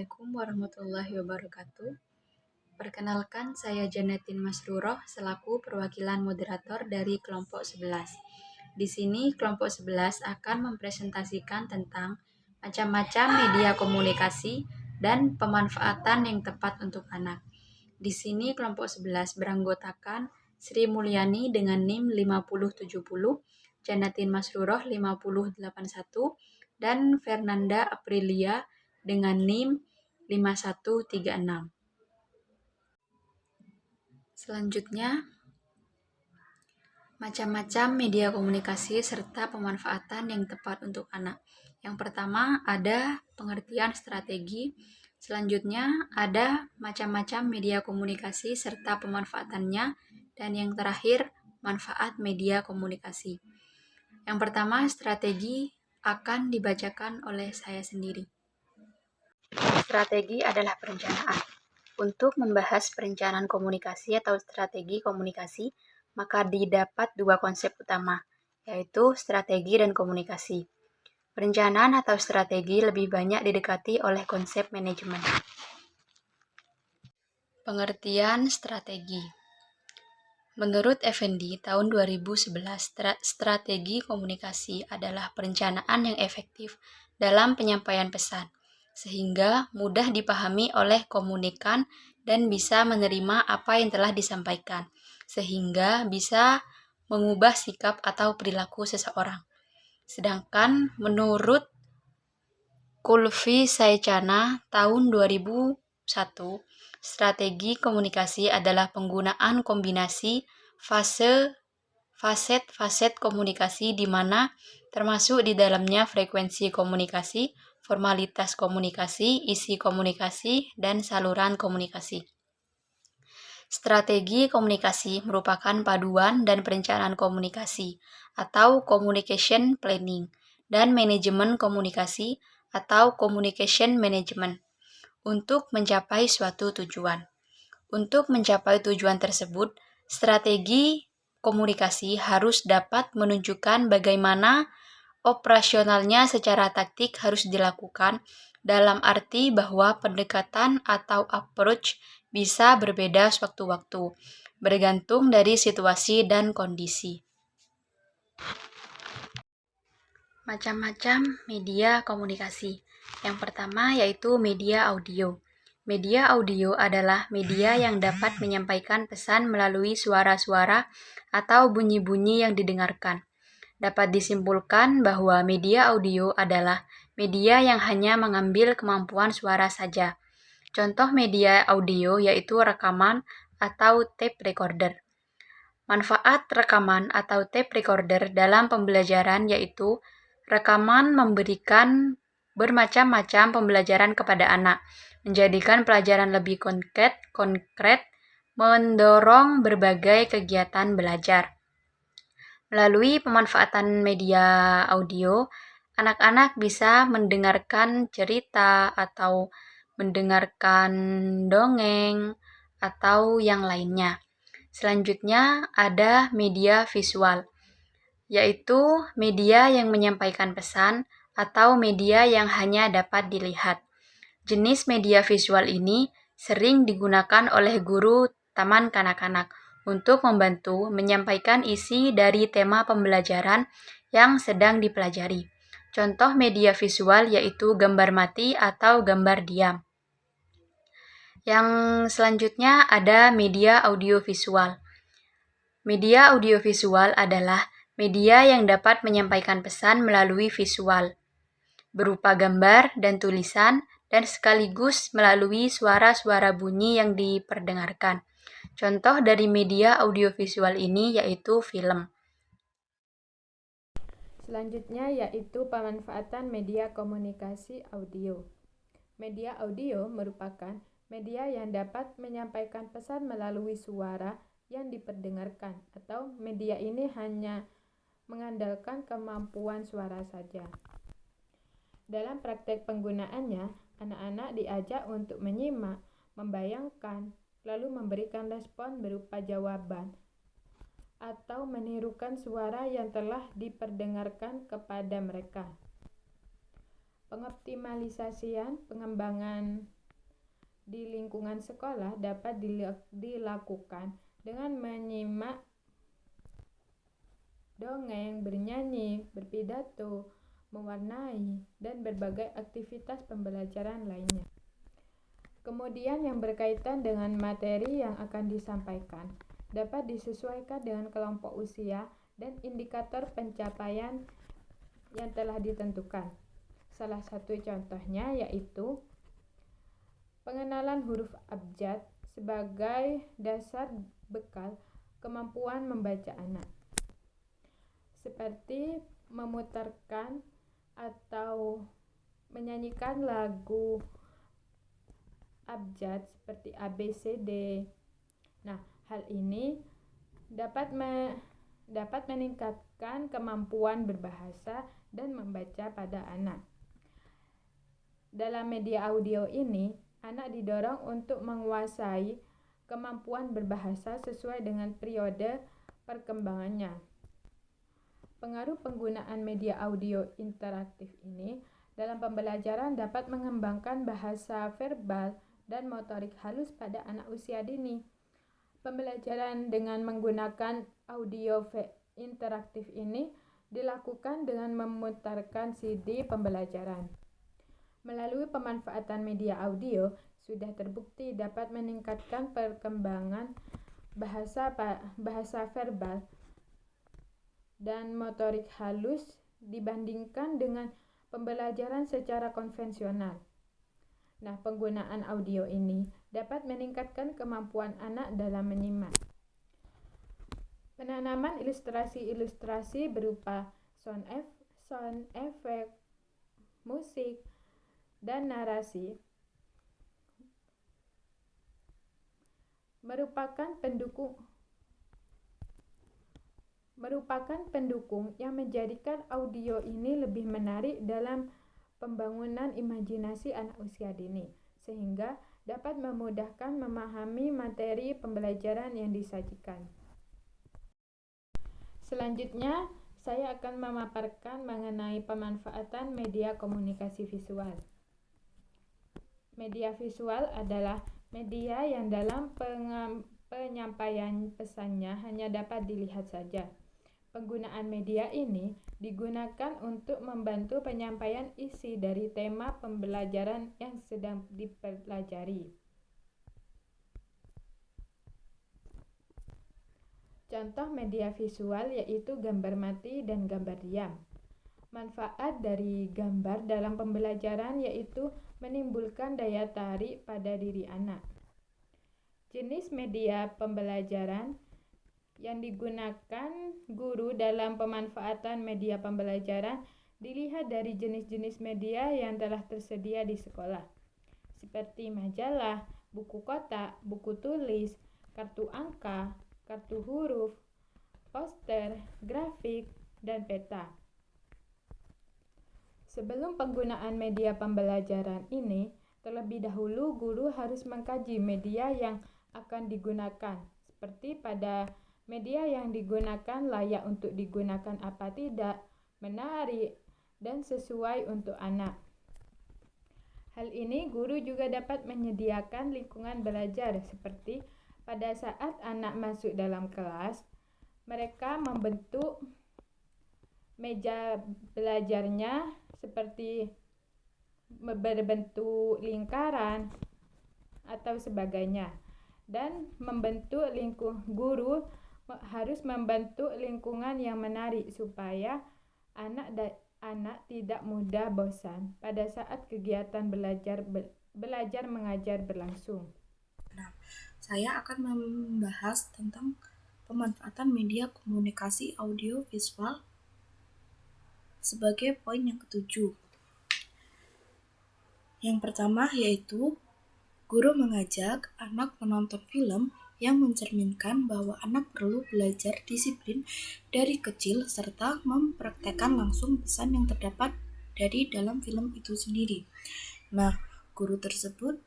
Assalamualaikum warahmatullahi wabarakatuh. Perkenalkan, saya Janetin Masruroh selaku perwakilan moderator dari kelompok 11. Di sini kelompok 11 akan mempresentasikan tentang macam-macam media komunikasi dan pemanfaatan yang tepat untuk anak. Di sini kelompok 11 beranggotakan Sri Mulyani dengan NIM 5070, Janetin Masruroh 5081, dan Fernanda Aprilia dengan NIM 5136. Selanjutnya, macam-macam media komunikasi serta pemanfaatan yang tepat untuk anak. Yang pertama ada pengertian strategi. Selanjutnya ada macam-macam media komunikasi serta pemanfaatannya. Dan yang terakhir, manfaat media komunikasi. Yang pertama, strategi akan dibacakan oleh saya sendiri. Strategi adalah perencanaan. Untuk membahas perencanaan komunikasi atau strategi komunikasi, maka didapat dua konsep utama, yaitu strategi dan komunikasi. Perencanaan atau strategi lebih banyak didekati oleh konsep manajemen. Pengertian strategi. Menurut Effendi, tahun 2011, strategi komunikasi adalah perencanaan yang efektif dalam penyampaian pesan, sehingga mudah dipahami oleh komunikan dan bisa menerima apa yang telah disampaikan, sehingga bisa mengubah sikap atau perilaku seseorang. Sedangkan menurut Kulfi Saecana tahun 2001, strategi komunikasi adalah penggunaan kombinasi faset-faset komunikasi di mana termasuk di dalamnya frekuensi komunikasi, formalitas komunikasi, isi komunikasi, dan saluran komunikasi. Strategi komunikasi merupakan paduan dan perencanaan komunikasi atau communication planning dan manajemen komunikasi atau communication management untuk mencapai suatu tujuan. Untuk mencapai tujuan tersebut, strategi komunikasi harus dapat menunjukkan bagaimana operasionalnya secara taktik harus dilakukan, dalam arti bahwa pendekatan atau approach bisa berbeda sewaktu-waktu, bergantung dari situasi dan kondisi. Macam-macam media komunikasi. Yang pertama yaitu media audio. Media audio adalah media yang dapat menyampaikan pesan melalui suara-suara atau bunyi-bunyi yang didengarkan. Dapat disimpulkan bahwa media audio adalah media yang hanya mengambil kemampuan suara saja. Contoh media audio yaitu rekaman atau tape recorder. Manfaat rekaman atau tape recorder dalam pembelajaran yaitu rekaman memberikan bermacam-macam pembelajaran kepada anak, menjadikan pelajaran lebih konkret, mendorong berbagai kegiatan belajar. Melalui pemanfaatan media audio, anak-anak bisa mendengarkan cerita atau mendengarkan dongeng atau yang lainnya. Selanjutnya ada media visual, yaitu media yang menyampaikan pesan atau media yang hanya dapat dilihat. Jenis media visual ini sering digunakan oleh guru taman kanak-kanak untuk membantu menyampaikan isi dari tema pembelajaran yang sedang dipelajari. Contoh media visual yaitu gambar mati atau gambar diam. Yang selanjutnya ada media audiovisual. Media audiovisual adalah media yang dapat menyampaikan pesan melalui visual, berupa gambar dan tulisan, dan sekaligus melalui suara-suara bunyi yang diperdengarkan. Contoh dari media audiovisual ini yaitu film. Selanjutnya yaitu pemanfaatan media komunikasi audio. Media audio merupakan media yang dapat menyampaikan pesan melalui suara yang diperdengarkan, atau media ini hanya mengandalkan kemampuan suara saja. Dalam praktek penggunaannya, anak-anak diajak untuk menyimak, membayangkan, lalu memberikan respon berupa jawaban, atau menirukan suara yang telah diperdengarkan kepada mereka. Pengoptimalisasian pengembangan di lingkungan sekolah dapat dilakukan dengan menyimak dongeng, bernyanyi, berpidato, mewarnai, dan berbagai aktivitas pembelajaran lainnya. Kemudian yang berkaitan dengan materi yang akan disampaikan dapat disesuaikan dengan kelompok usia dan indikator pencapaian yang telah ditentukan. Salah satu contohnya yaitu pengenalan huruf abjad sebagai dasar bekal kemampuan membaca anak, seperti memutarkan atau menyanyikan lagu abjad seperti A, B, C, D. Nah, hal ini dapat meningkatkan kemampuan berbahasa dan membaca pada anak. Dalam media audio ini, anak didorong untuk menguasai kemampuan berbahasa sesuai dengan periode perkembangannya. Pengaruh penggunaan media audio interaktif ini dalam pembelajaran dapat mengembangkan bahasa verbal dan motorik halus pada anak usia dini. Pembelajaran dengan menggunakan audio interaktif ini dilakukan dengan memutarkan CD pembelajaran. Melalui pemanfaatan media audio, sudah terbukti dapat meningkatkan perkembangan bahasa verbal dan motorik halus dibandingkan dengan pembelajaran secara konvensional. Nah, penggunaan audio ini dapat meningkatkan kemampuan anak dalam menyimak. Penanaman ilustrasi-ilustrasi berupa sound effect, musik, dan narasi merupakan pendukung yang menjadikan audio ini lebih menarik dalam pembangunan imajinasi anak usia dini, sehingga dapat memudahkan memahami materi pembelajaran yang disajikan. Selanjutnya, saya akan memaparkan mengenai pemanfaatan media komunikasi visual. Media visual adalah media yang dalam penyampaian pesannya hanya dapat dilihat saja. Penggunaan media ini digunakan untuk membantu penyampaian isi dari tema pembelajaran yang sedang dipelajari. Contoh media visual yaitu gambar mati dan gambar diam. Manfaat dari gambar dalam pembelajaran yaitu menimbulkan daya tarik pada diri anak. Jenis media pembelajaran yang digunakan guru dalam pemanfaatan media pembelajaran dilihat dari jenis-jenis media yang telah tersedia di sekolah, seperti majalah, buku kotak, buku tulis, kartu angka, kartu huruf, poster, grafik, dan peta. Sebelum penggunaan media pembelajaran ini, terlebih dahulu guru harus mengkaji media yang akan digunakan, seperti pada media yang digunakan layak untuk digunakan apa tidak, menarik, dan sesuai untuk anak. Hal ini guru juga dapat menyediakan lingkungan belajar seperti pada saat anak masuk dalam kelas, mereka membentuk meja belajarnya seperti berbentuk lingkaran atau sebagainya, dan guru harus membentuk lingkungan yang menarik supaya anak tidak mudah bosan pada saat kegiatan belajar mengajar berlangsung. Nah, saya akan membahas tentang pemanfaatan media komunikasi audio visual sebagai poin yang ketujuh. Yang pertama yaitu guru mengajak anak menonton film yang mencerminkan bahwa anak perlu belajar disiplin dari kecil serta mempraktekkan langsung pesan yang terdapat dari dalam film itu sendiri. Nah, guru tersebut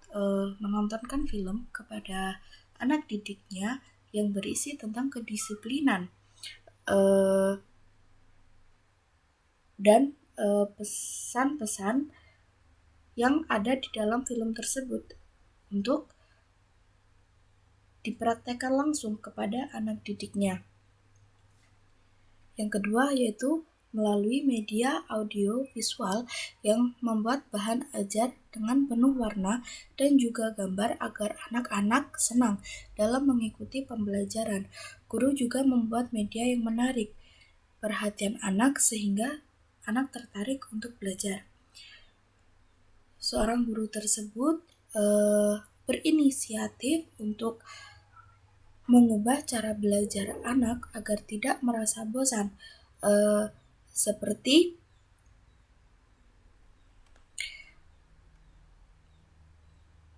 menontonkan film kepada anak didiknya yang berisi tentang kedisiplinan dan pesan-pesan yang ada di dalam film tersebut untuk dipraktekkan langsung kepada anak didiknya. Yang kedua yaitu melalui media audio visual yang membuat bahan ajar dengan penuh warna dan juga gambar agar anak-anak senang dalam mengikuti pembelajaran. Guru juga membuat media yang menarik perhatian anak sehingga anak tertarik untuk belajar. Seorang guru tersebut berinisiatif untuk mengubah cara belajar anak agar tidak merasa bosan, seperti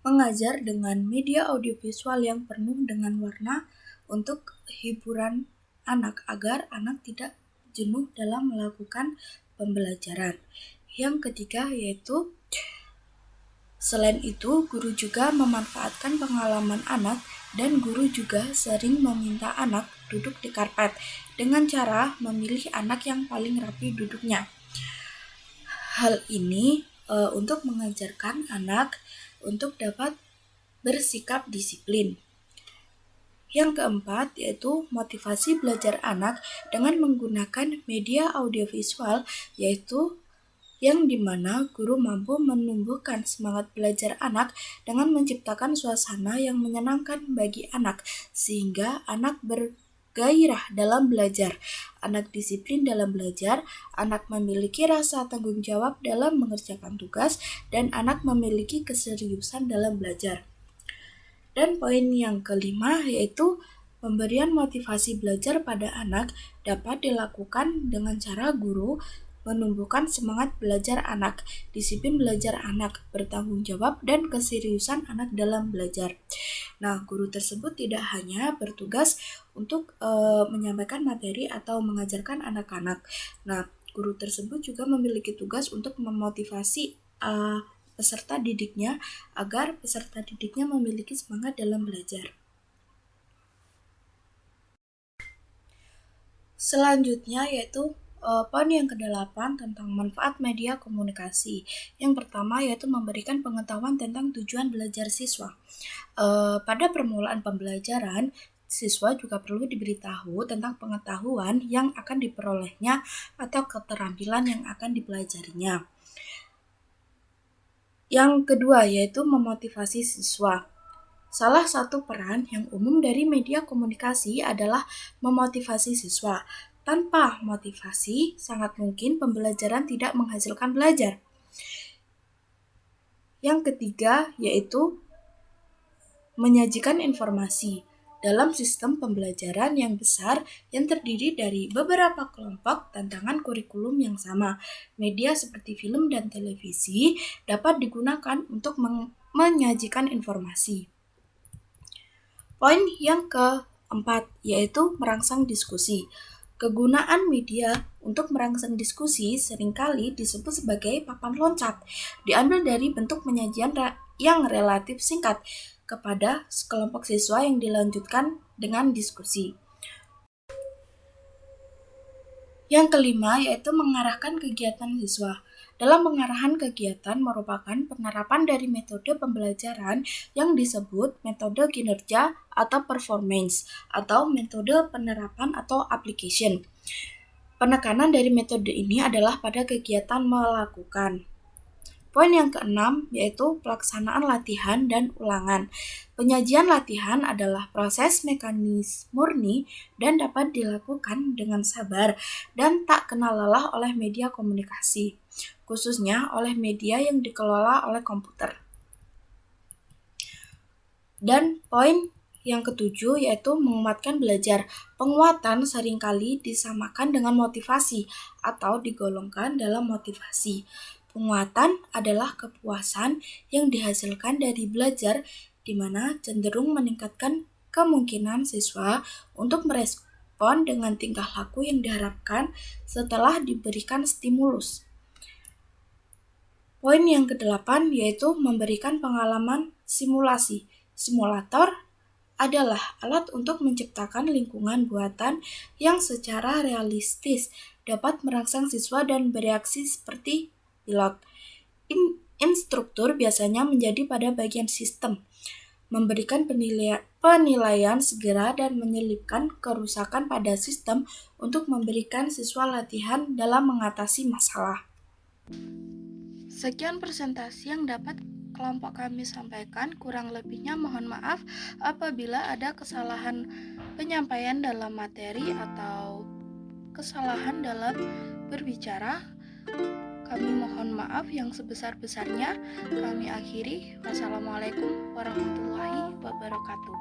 mengajar dengan media audiovisual yang penuh dengan warna untuk hiburan anak agar anak tidak jenuh dalam melakukan pembelajaran. Yang ketiga yaitu selain itu, guru juga memanfaatkan pengalaman anak dan guru juga sering meminta anak duduk di karpet dengan cara memilih anak yang paling rapi duduknya. Hal ini untuk mengajarkan anak untuk dapat bersikap disiplin. Yang keempat yaitu motivasi belajar anak dengan menggunakan media audiovisual, yaitu yang dimana guru mampu menumbuhkan semangat belajar anak dengan menciptakan suasana yang menyenangkan bagi anak, sehingga anak bergairah dalam belajar, anak disiplin dalam belajar, anak memiliki rasa tanggung jawab dalam mengerjakan tugas, dan anak memiliki keseriusan dalam belajar. Dan poin yang kelima yaitu pemberian motivasi belajar pada anak dapat dilakukan dengan cara guru menumbuhkan semangat belajar anak, disiplin belajar anak, bertanggung jawab, dan keseriusan anak dalam belajar. Nah, guru tersebut tidak hanya bertugas untuk menyampaikan materi atau mengajarkan anak-anak. Nah, guru tersebut juga memiliki tugas untuk memotivasi peserta didiknya agar peserta didiknya memiliki semangat dalam belajar. Selanjutnya yaitu poin yang ke-8 tentang manfaat media komunikasi. Yang pertama yaitu memberikan pengetahuan tentang tujuan belajar siswa. Pada permulaan pembelajaran, siswa juga perlu diberitahu tentang pengetahuan yang akan diperolehnya atau keterampilan yang akan dipelajarinya. Yang kedua yaitu memotivasi siswa. Salah satu peran yang umum dari media komunikasi adalah memotivasi siswa. Tanpa motivasi, sangat mungkin pembelajaran tidak menghasilkan belajar. Yang ketiga yaitu menyajikan informasi. Dalam sistem pembelajaran yang besar yang terdiri dari beberapa kelompok tantangan kurikulum yang sama, media seperti film dan televisi dapat digunakan untuk menyajikan informasi. Poin yang keempat yaitu merangsang diskusi. Kegunaan media untuk merangsang diskusi seringkali disebut sebagai papan loncat, diambil dari bentuk penyajian yang relatif singkat kepada sekelompok siswa yang dilanjutkan dengan diskusi. Yang kelima yaitu mengarahkan kegiatan siswa. Dalam pengarahan kegiatan merupakan penerapan dari metode pembelajaran yang disebut metode kinerja atau performance atau metode penerapan atau application. Penekanan dari metode ini adalah pada kegiatan melakukan. Poin yang keenam yaitu pelaksanaan latihan dan ulangan. Penyajian latihan adalah proses mekanis murni dan dapat dilakukan dengan sabar dan tak kenal lelah oleh media komunikasi, khususnya oleh media yang dikelola oleh komputer. Dan poin yang ketujuh yaitu menguatkan belajar. Penguatan seringkali disamakan dengan motivasi atau digolongkan dalam motivasi. Penguatan adalah kepuasan yang dihasilkan dari belajar, di mana cenderung meningkatkan kemungkinan siswa untuk merespon dengan tingkah laku yang diharapkan setelah diberikan stimulus. Poin yang ke-8 yaitu memberikan pengalaman simulasi. Simulator adalah alat untuk menciptakan lingkungan buatan yang secara realistis dapat merangsang siswa dan bereaksi seperti pilot. Instruktur biasanya menjadi pada bagian sistem, memberikan penilaian segera dan menyelipkan kerusakan pada sistem untuk memberikan siswa latihan dalam mengatasi masalah. Sekian presentasi yang dapat kelompok kami sampaikan. Kurang lebihnya mohon maaf apabila ada kesalahan penyampaian dalam materi atau kesalahan dalam berbicara. Kami mohon maaf yang sebesar-besarnya. Kami akhiri. Wassalamualaikum warahmatullahi wabarakatuh.